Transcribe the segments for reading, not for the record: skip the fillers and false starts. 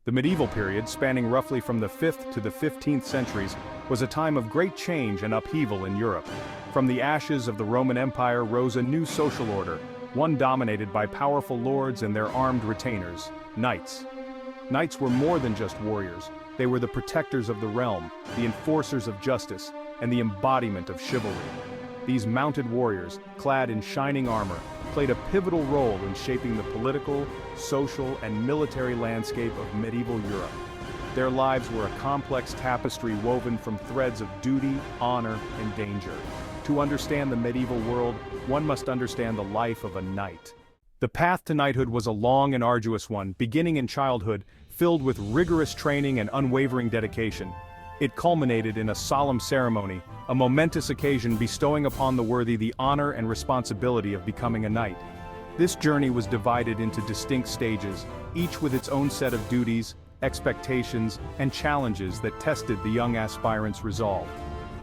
The medieval period, spanning roughly from the 5th to the 15th centuries, was a time of great change and upheaval in Europe. From the ashes of the Roman Empire rose a new social order, one dominated by powerful lords and their armed retainers, knights. Knights were more than just warriors. They were the protectors of the realm, the enforcers of justice, and the embodiment of chivalry. These mounted warriors, clad in shining armor, played a pivotal role in shaping the political, social, and military landscape of medieval Europe. Their lives were a complex tapestry woven from threads of duty, honor, and danger. To understand the medieval world, one must understand the life of a knight. The path to knighthood was a long and arduous one, beginning in childhood, filled with rigorous training and unwavering dedication. It culminated in a solemn ceremony, a momentous occasion bestowing upon the worthy the honor and responsibility of becoming a knight. This journey was divided into distinct stages, each with its own set of duties, expectations, and challenges that tested the young aspirant's resolve.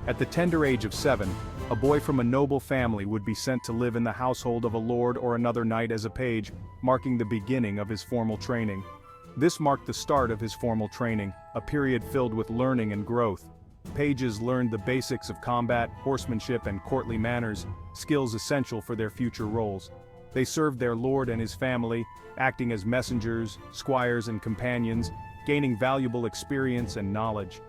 At the tender age of 7, a boy from a noble family would be sent to live in the household of a lord or another knight as a page, marking the beginning of his formal training. This marked the start of his formal training, a period filled with learning and growth. Pages learned the basics of combat, horsemanship, and courtly manners, skills essential for their future roles. They served their lord and his family, acting as messengers, squires, and companions, gaining valuable experience and knowledge.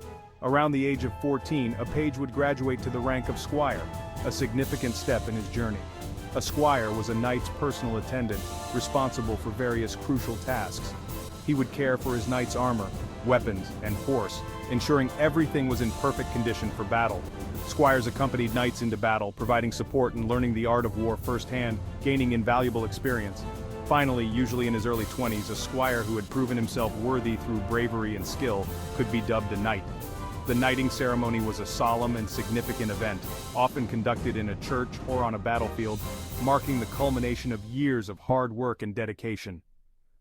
Around the age of 14, a page would graduate to the rank of squire, a significant step in his journey. A squire was a knight's personal attendant, responsible for various crucial tasks. He would care for his knight's armor, weapons, and horse, ensuring everything was in perfect condition for battle. Squires accompanied knights into battle, providing support and learning the art of war firsthand, gaining invaluable experience. Finally, usually in his early 20s, a squire who had proven himself worthy through bravery and skill could be dubbed a knight. The knighting ceremony was a solemn and significant event, often conducted in a church or on a battlefield, marking the culmination of years of hard work and dedication.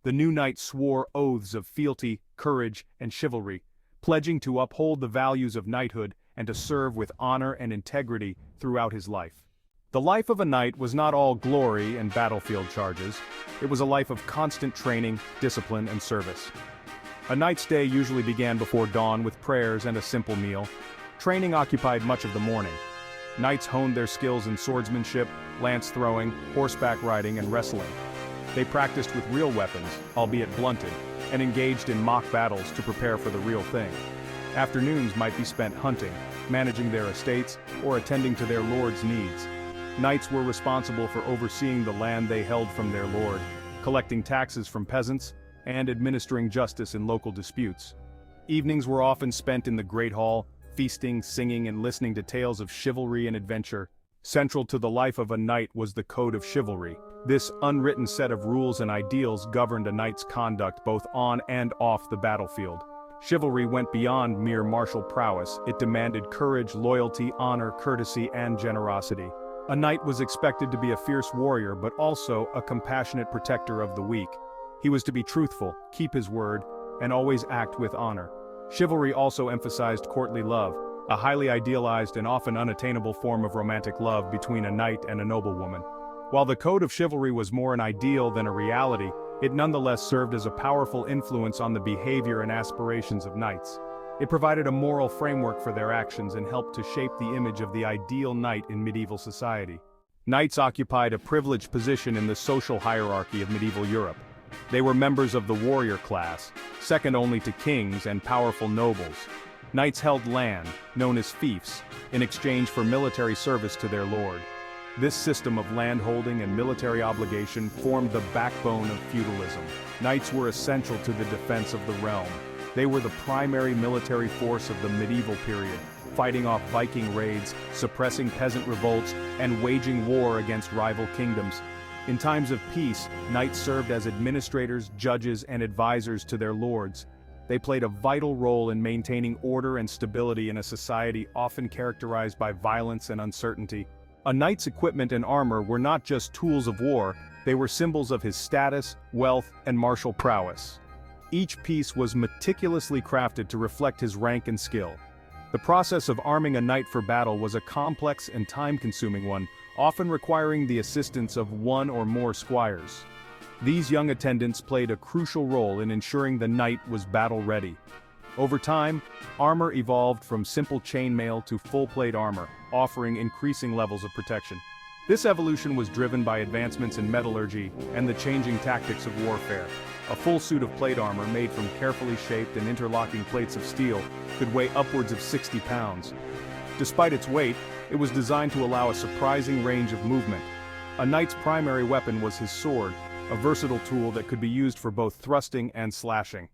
The new knight swore oaths of fealty, courage, and chivalry, pledging to uphold the values of knighthood and to serve with honor and integrity throughout his life. The life of a knight was not all glory and battlefield charges. It was a life of constant training, discipline, and service. A knight's day usually began before dawn with prayers and a simple meal. Training occupied much of the morning. Knights honed their skills in swordsmanship, lance throwing, horseback riding, and wrestling. They practiced with real weapons, albeit blunted, and engaged in mock battles to prepare for the real thing. Afternoons might be spent hunting, managing their estates, or attending to their lord's needs. Knights were responsible for overseeing the land they held from their lord, collecting taxes from peasants, and administering justice in local disputes. Evenings were often spent in the Great Hall, feasting, singing, and listening to tales of chivalry and adventure. Central to the life of a knight was the code of chivalry. This unwritten set of rules and ideals governed a knight's conduct both on and off the battlefield. Chivalry went beyond mere martial prowess. It demanded courage, loyalty, honor, courtesy, and generosity. A knight was expected to be a fierce warrior but also a compassionate protector of the weak. He was to be truthful, keep his word, and always act with honor. Chivalry also emphasized courtly love, a highly idealized and often unattainable form of romantic love between a knight and a noblewoman. While the code of chivalry was more an ideal than a reality, it nonetheless served as a powerful influence on the behavior and aspirations of knights. It provided a moral framework for their actions and helped to shape the image of the ideal knight in medieval society. Knights occupied a privileged position in the social hierarchy of medieval Europe. They were members of the warrior class, second only to kings and powerful nobles. Knights held land, known as fiefs, in exchange for military service to their lord. This system of landholding and military obligation formed the backbone of feudalism. Knights were essential to the defense of the realm. They were the primary military force of the medieval period, fighting off Viking raids, suppressing peasant revolts, and waging war against rival kingdoms. In times of peace, knights served as administrators, judges, and advisors to their lords. They played a vital role in maintaining order and stability in a society often characterized by violence and uncertainty. A knight's equipment and armor were not just tools of war, they were symbols of his status, wealth, and martial prowess. Each piece was meticulously crafted to reflect his rank and skill. The process of arming a knight for battle was a complex and time-consuming one, often requiring the assistance of one or more squires. These young attendants played a crucial role in ensuring the knight was battle-ready. Over time, armor evolved from simple chainmail to full-plate armor, offering increasing levels of protection. This evolution was driven by advancements in metallurgy and the changing tactics of warfare. A full suit of plate armor made from carefully shaped and interlocking plates of steel could weigh upwards of 60 pounds. Despite its weight, it was designed to allow a surprising range of movement. A knight's primary weapon was his sword, a versatile tool that could be used for both thrusting and slashing.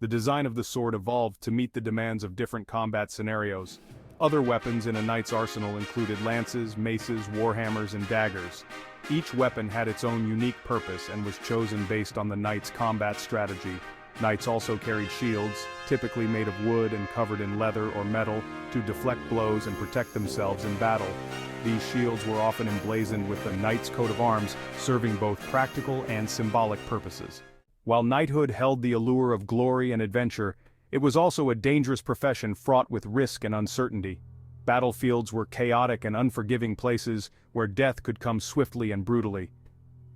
The design of the sword evolved to meet the demands of different combat scenarios. Other weapons in a knight's arsenal included lances, maces, warhammers, and daggers. Each weapon had its own unique purpose and was chosen based on the knight's combat strategy. Knights also carried shields, typically made of wood and covered in leather or metal, to deflect blows and protect themselves in battle. These shields were often emblazoned with the knight's coat of arms, serving both practical and symbolic purposes. While knighthood held the allure of glory and adventure, it was also a dangerous profession fraught with risk and uncertainty. Battlefields were chaotic and unforgiving places where death could come swiftly and brutally.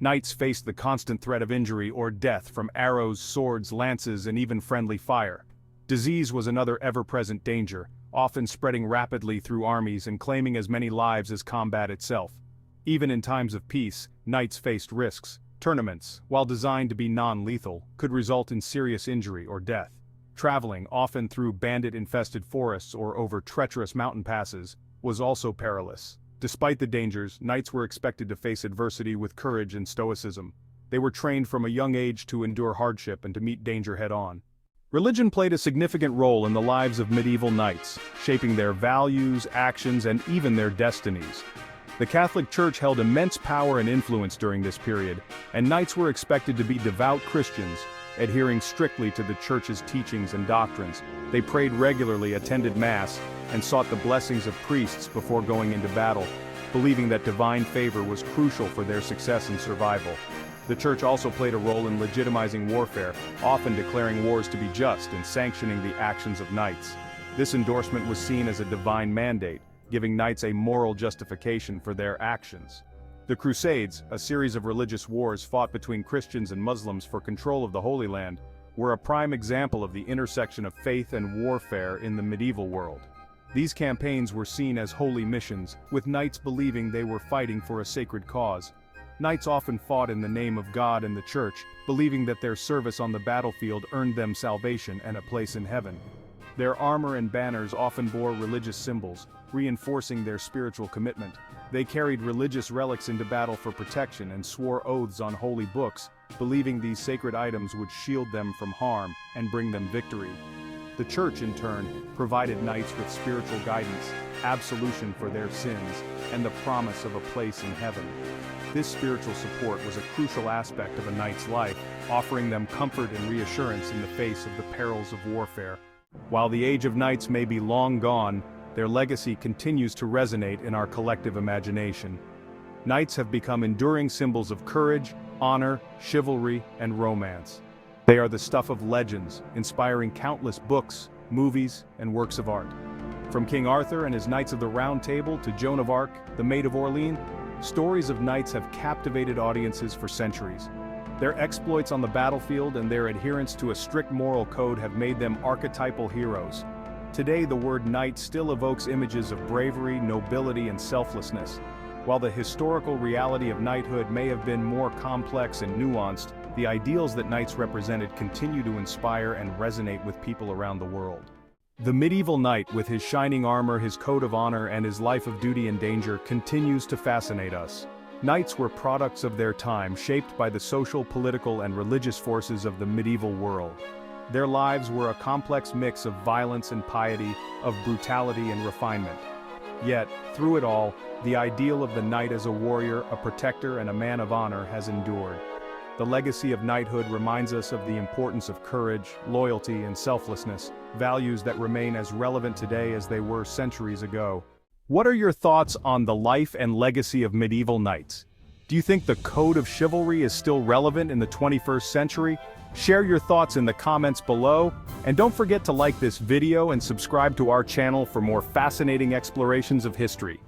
Knights faced the constant threat of injury or death from arrows, swords, lances, and even friendly fire. Disease was another ever-present danger, often spreading rapidly through armies and claiming as many lives as combat itself. Even in times of peace, knights faced risks. Tournaments, while designed to be non-lethal, could result in serious injury or death. Traveling, often through bandit-infested forests or over treacherous mountain passes, was also perilous. Despite the dangers, knights were expected to face adversity with courage and stoicism. They were trained from a young age to endure hardship and to meet danger head-on. Religion played a significant role in the lives of medieval knights, shaping their values, actions, and even their destinies. The Catholic Church held immense power and influence during this period, and knights were expected to be devout Christians, adhering strictly to the Church's teachings and doctrines. They prayed regularly, attended Mass, and sought the blessings of priests before going into battle, believing that divine favor was crucial for their success and survival. The Church also played a role in legitimizing warfare, often declaring wars to be just and sanctioning the actions of knights. This endorsement was seen as a divine mandate, giving knights a moral justification for their actions. The Crusades, a series of religious wars fought between Christians and Muslims for control of the Holy Land, were a prime example of the intersection of faith and warfare in the medieval world. These campaigns were seen as holy missions, with knights believing they were fighting for a sacred cause. Knights often fought in the name of God and the Church, believing that their service on the battlefield earned them salvation and a place in heaven. Their armor and banners often bore religious symbols, reinforcing their spiritual commitment. They carried religious relics into battle for protection and swore oaths on holy books, believing these sacred items would shield them from harm and bring them victory. The Church, in turn, provided knights with spiritual guidance, absolution for their sins, and the promise of a place in heaven. This spiritual support was a crucial aspect of a knight's life, offering them comfort and reassurance in the face of the perils of warfare. While the age of knights may be long gone, their legacy continues to resonate in our collective imagination. Knights have become enduring symbols of courage, honor, chivalry, and romance. They are the stuff of legends, inspiring countless books, movies, and works of art. From King Arthur and his Knights of the Round Table to Joan of Arc, the Maid of Orleans, stories of knights have captivated audiences for centuries. Their exploits on the battlefield and their adherence to a strict moral code have made them archetypal heroes. Today, the word knight still evokes images of bravery, nobility, and selflessness. While the historical reality of knighthood may have been more complex and nuanced, the ideals that knights represented continue to inspire and resonate with people around the world. The medieval knight, with his shining armor, his code of honor, and his life of duty and danger, continues to fascinate us. Knights were products of their time, shaped by the social, political, and religious forces of the medieval world. Their lives were a complex mix of violence and piety, of brutality and refinement. Yet, through it all, the ideal of the knight as a warrior, a protector, and a man of honor has endured. The legacy of knighthood reminds us of the importance of courage, loyalty, and selflessness, values that remain as relevant today as they were centuries ago. What are your thoughts on the life and legacy of medieval knights? Do you think the code of chivalry is still relevant in the 21st century? Share your thoughts in the comments below, and don't forget to like this video and subscribe to our channel for more fascinating explorations of history.